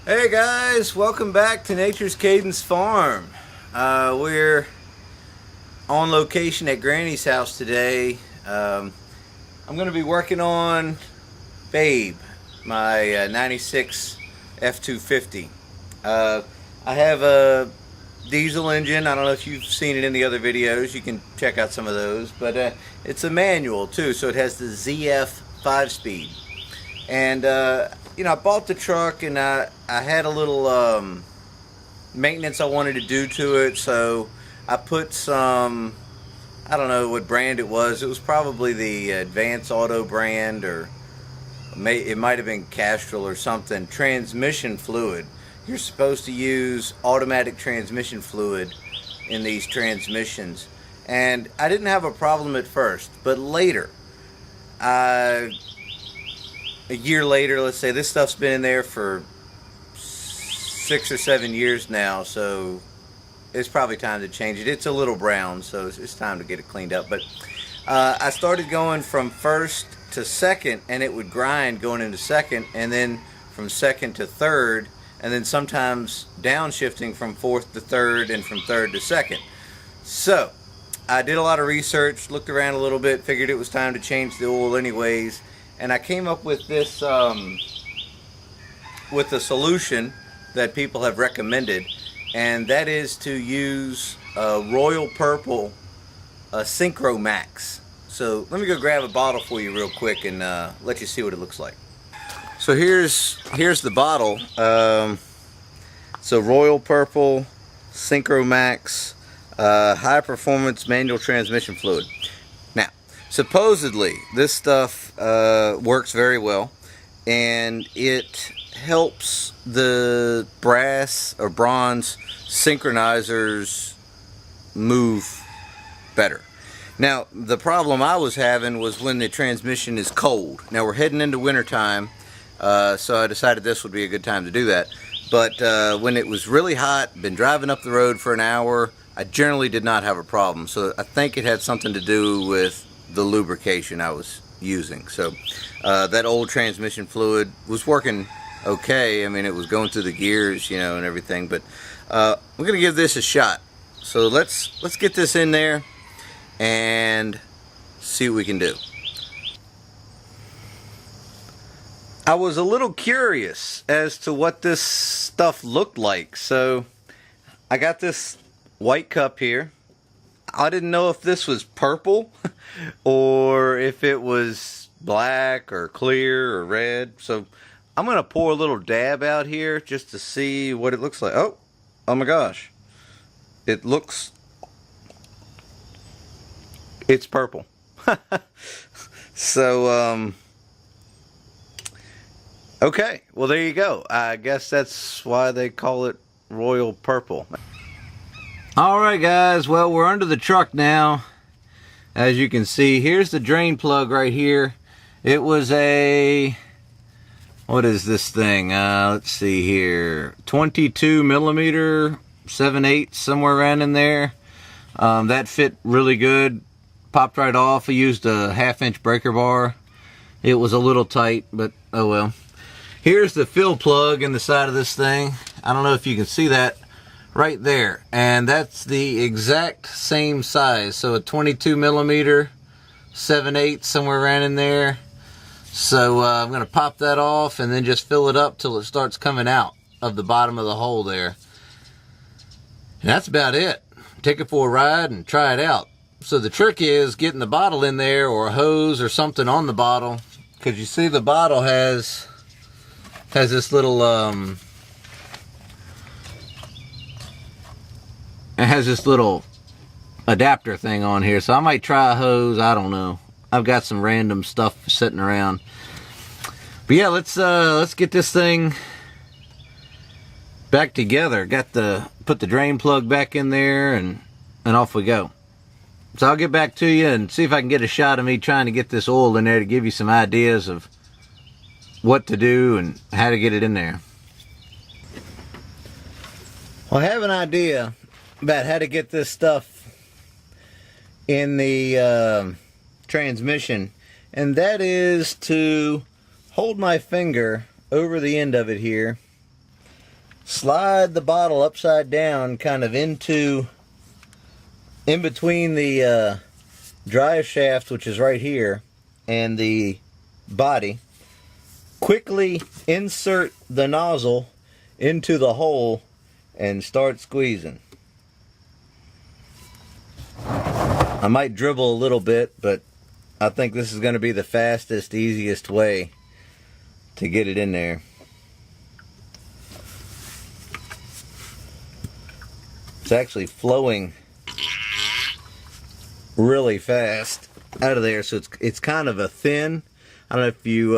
Hey guys, welcome back to Nature's Cadence Farm. We're on location at Granny's house today. I'm going to be working on Babe, my 96 F250. I have a diesel engine. I don't know if you've seen it in the other videos. You can check out some of those. But it's a manual too, so it has the ZF 5-speed. And you know, I bought the truck and I had a little maintenance I wanted to do to it, so I put some, I don't know what brand it was. It was probably the Advance Auto brand, or it might have been Castrol or something. Transmission fluid. You're supposed to use automatic transmission fluid in these transmissions. And I didn't have a problem at first, but later, a year later, let's say, this stuff's been in there for 6 or 7 years now, so it's probably time to change it. It's a little brown, so it's time to get it cleaned up. But I started going from first to second, and it would grind going into second, and then from second to third, and then sometimes downshifting from fourth to third and from third to second. So I did a lot of research, looked around a little bit, figured it was time to change the oil anyways. And I came up with this, with a solution that people have recommended, and that is to use Royal Purple Synchromax. So let me go grab a bottle for you real quick and let you see what it looks like. So here's the bottle. So Royal Purple Synchromax high performance manual transmission fluid. Now, supposedly this stuff works very well, and it helps the brass or bronze synchronizers move better. Now, the problem I was having was when the transmission is cold. Now we're heading into winter time, so I decided this would be a good time to do that. But when it was really hot, been driving up the road for an hour, I generally did not have a problem. So I think it had something to do with the lubrication I was using. So that old transmission fluid was working okay. I mean, it was going through the gears, you know, and everything. But we're gonna give this a shot. So let's get this in there and see what we can do. I was a little curious as to what this stuff looked like, so I got this white cup here. I didn't know if this was purple or if it was black or clear or red, so I'm gonna pour a little dab out here just to see what it looks like. Oh my gosh, it's purple. So okay, well there you go. I guess that's why they call it Royal Purple. Alright guys, well, we're under the truck now. As you can see, here's the drain plug right here. It was a, what is this thing? Let's see here, 22 millimeter, 7/8, somewhere around in there. That fit really good, popped right off. I used a 1/2-inch breaker bar. It was a little tight, but oh well. Here's the fill plug in the side of this thing. I don't know if you can see that right there, and that's the exact same size. So a 22 millimeter, 7/8, somewhere around in there. So I'm going to pop that off and then just fill it up till it starts coming out of the bottom of the hole there. And that's about it. Take it for a ride and try it out. So the trick is getting the bottle in there, or a hose or something on the bottle, because you see the bottle has this little it has this little adapter thing on here, so I might try a hose. I don't know. I've got some random stuff sitting around. But yeah, let's get this thing back together. Put the drain plug back in there, and off we go. So I'll get back to you and see if I can get a shot of me trying to get this oil in there to give you some ideas of what to do and how to get it in there. Well, I have an idea about how to get this stuff in the transmission, and that is to hold my finger over the end of it here slide the bottle upside down kind of in between the drive shaft, which is right here, and the body. Quickly insert the nozzle into the hole and start squeezing. I might dribble a little bit, but I think this is going to be the fastest, easiest way to get it in there. It's actually flowing really fast out of there, so it's kind of a thin. I don't know if you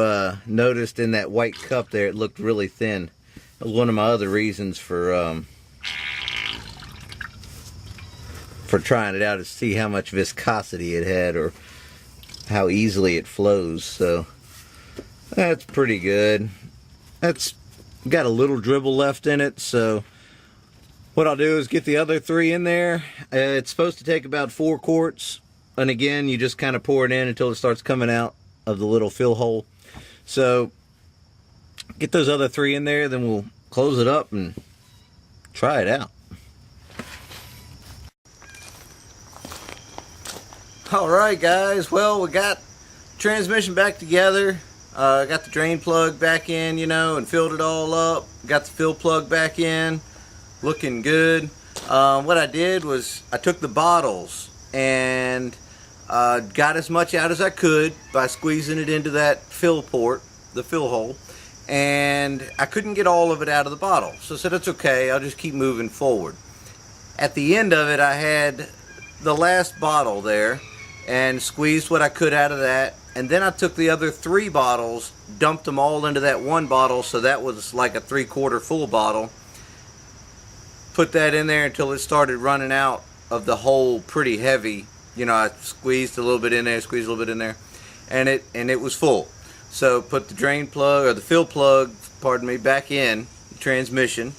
noticed in that white cup there, it looked really thin. That was one of my other reasons for trying it out, to see how much viscosity it had or how easily it flows. So that's pretty good. That's got a little dribble left in it, so what I'll do is get the other 3 in there. It's supposed to take about 4 quarts, and again, you just kind of pour it in until it starts coming out of the little fill hole. So get those other 3 in there, then we'll close it up and try it out. Alright guys, well, we got transmission back together. Got the drain plug back in, you know, and filled it all up. Got the fill plug back in, looking good. What I did was I took the bottles and got as much out as I could by squeezing it into that fill port, the fill hole, and I couldn't get all of it out of the bottle. So I said, it's okay, I'll just keep moving forward. At the end of it, I had the last bottle there and squeezed what I could out of that, and then I took the other 3 bottles, dumped them all into that one bottle, so that was like a 3/4 full bottle. Put that in there until it started running out of the hole pretty heavy. You know, I squeezed a little bit in there, squeezed a little bit in there, and it was full. So put the drain plug, or the fill plug, pardon me, back in the transmission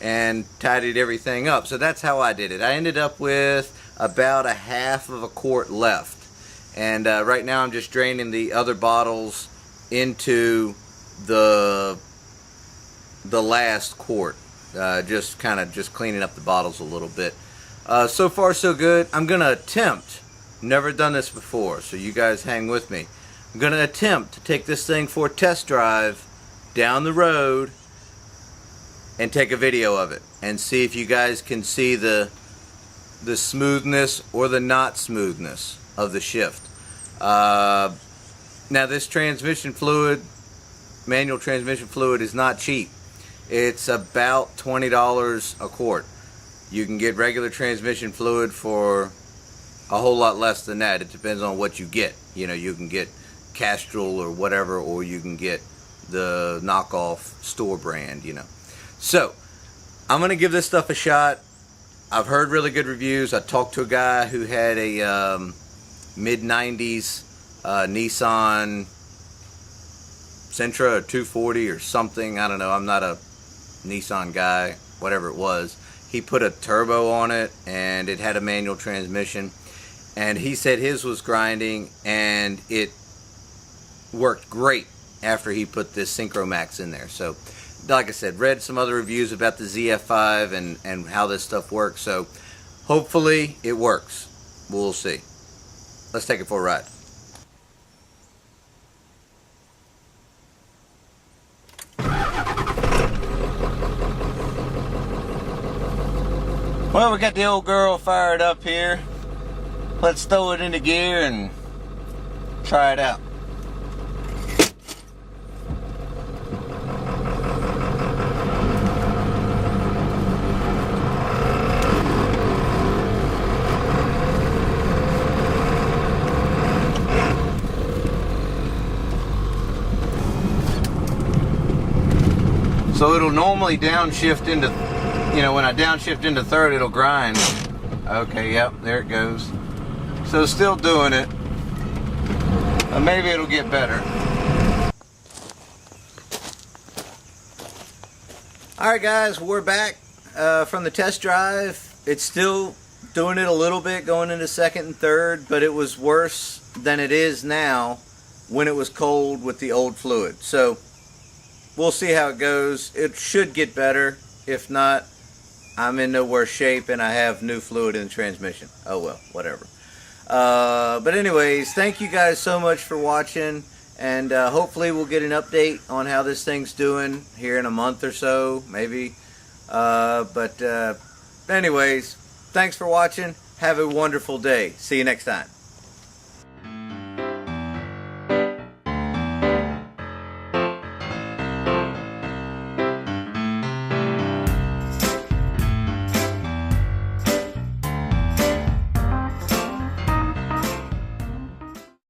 and tidied everything up. So that's how I did it. I ended up with about a 1/2 quart left, and right now I'm just draining the other bottles into the last quart, just cleaning up the bottles a little bit. So far so good. I'm gonna attempt, never done this before, so you guys hang with me, I'm gonna attempt to take this thing for a test drive down the road and take a video of it and see if you guys can see the smoothness or the not smoothness of the shift. Now this transmission fluid, manual transmission fluid, is not cheap. It's about $20 a quart. You can get regular transmission fluid for a whole lot less than that. It depends on what you get. You know, you can get Castrol or whatever, or you can get the knockoff store brand, you know. So I'm gonna give this stuff a shot. I've heard really good reviews. I talked to a guy who had a mid-90s Nissan Sentra, or 240 or something. I don't know. I'm not a Nissan guy, whatever it was. He put a turbo on it, and it had a manual transmission. And he said his was grinding, and it worked great after he put this Synchromax in there. So, like I said, read some other reviews about the ZF5 and how this stuff works. So, hopefully it works. We'll see. Let's take it for a ride. Well, we got the old girl fired up here. Let's throw it into gear and try it out. So it'll normally downshift into, you know, when I downshift into third, it'll grind. Okay, yep, there it goes. So still doing it. Maybe it'll get better. Alright guys, we're back from the test drive. It's still doing it a little bit going into second and third, but it was worse than it is now when it was cold with the old fluid. So we'll see how it goes. It should get better. If not, I'm in no worse shape and I have new fluid in the transmission. Oh well, whatever. But anyways, thank you guys so much for watching, and hopefully we'll get an update on how this thing's doing here in a month or so, maybe. Anyways, thanks for watching. Have a wonderful day. See you next time.